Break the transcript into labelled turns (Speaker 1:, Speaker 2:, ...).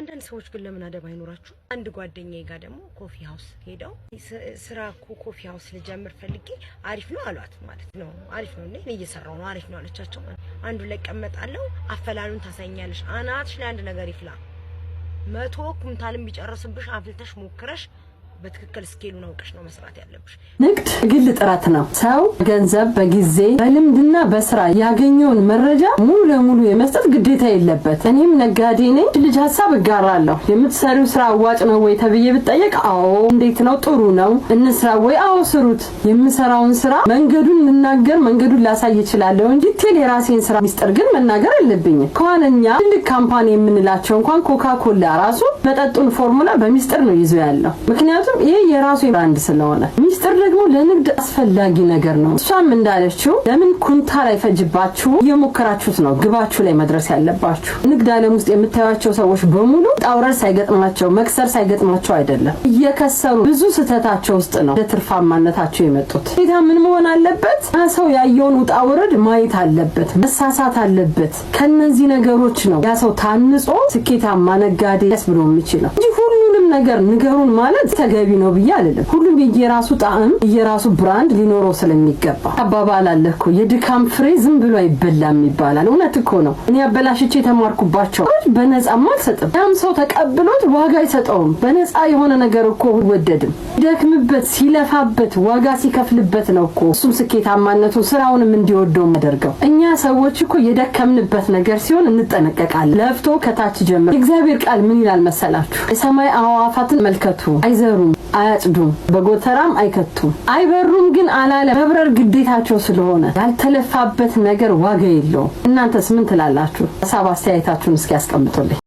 Speaker 1: አንዳንድ ሰዎች ግን ለምን አደብ አይኖራችሁ? አንድ ጓደኛዬ ጋር ደግሞ ኮፊ ሃውስ ሄደው ስራ ኮፊ ሃውስ ልጀምር ፈልጌ አሪፍ ነው አሏት ማለት ነው። አሪፍ ነው እኔ እየሰራው ነው አሪፍ ነው አለቻቸው። አንዱ ላይ ቀመጣለው አፈላሉን ታሳኛለሽ አናትሽ ላይ አንድ ነገር ይፍላ 100 ኩንታልም ቢጨርስብሽ አፍልተሽ ሞክረሽ በትክክል ስኬሉን አውቀሽ ነው መስራት ያለብሽ።
Speaker 2: ንግድ ግል ጥራት ነው። ሰው ገንዘብ በጊዜ በልምድና በስራ ያገኘውን መረጃ ሙሉ ለሙሉ የመስጠት ግዴታ የለበት። እኔም ነጋዴ ነኝ። ልጅ ሐሳብ እጋራለሁ። የምትሰሪው ስራ አዋጭ ነው ወይ ተብዬ ብትጠየቅ አዎ። እንዴት ነው? ጥሩ ነው። እንስራ ወይ? አዎ ስሩት። የምሰራውን ስራ መንገዱን ልናገር መንገዱን ላሳይ ይችላል እንጂ ቴል የራሴን ስራ ሚስጥር ግን መናገር አለብኝ። ከዋነኛ ትልቅ ካምፓኒ የምንላቸው እንኳን ኮካኮላ ራሱ መጠጡን ፎርሙላ በሚስጥር ነው ይዞ ያለው። ምክንያቱም ይሄ የራሱ ብራንድ ስለሆነ ሚስጥር ደግሞ ለንግድ አስፈላጊ ነገር ነው። እሷም እንዳለችው ለምን ኩንታል አይፈጅባችሁ የሞከራችሁት ነው ግባችሁ ላይ መድረስ ያለባችሁ። ንግድ ዓለም ውስጥ የምታዩቸው ሰዎች በሙሉ ጣውረር ሳይገጥማቸው መክሰር ሳይገጥማቸው አይደለም እየከሰሩ ብዙ ስተታቸው ውስጥ ነው ለትርፋማነታቸው የመጡት። ጌታ ምን መሆን አለበት? ሰው ያየውን ጣውረድ ማየት አለበት፣ መሳሳት አለበት። ከነዚህ ነገሮች ነው ያ ሰው ታንጾ ስኬታማ ነጋዴ ያስብሎ የሚችለው እንጂ ሁሉንም ነገር ንገሩን ማለት ተገቢ ነው ብዬ አይደለም። ሁሉም የየራሱ ጣዕም የየራሱ ብራንድ ሊኖረው ስለሚገባ አባባል አለኩ የድካም ፍሬ ዝም ብሎ አይበላም ይባላል። እውነት እኮ ነው። እኔ አበላሽቼ ተማርኩባቸው በነፃም አልሰጥም። ያም ሰው ተቀብሎት ዋጋ አይሰጠውም። በነፃ የሆነ ነገር እኮ ወደድም ደክምበት ሲለፋበት ዋጋ ሲከፍልበት ነው እኮ እሱም ስኬታማነቱ ስራውንም እንዲወደው ማደርገው። እኛ ሰዎች እኮ የደከምንበት ነገር ሲሆን እንጠነቀቃለን። ለፍቶ ከታች ጀምር። እግዚአብሔር ቃል ምን ይላል መሰላችሁ? የሰማይ አዋፋትን መልከቱ አይዘሩም አያጭዱም በጎተራም አይከቱም አይበሩም ግን አላለ መብረር ግዴታቸው ስለሆነ ያልተለፋበት ነገር ዋጋ የለውም። እናንተስ ምን ትላላችሁ? ሐሳብ አስተያየታችሁን እስኪ ያስቀምጡልኝ።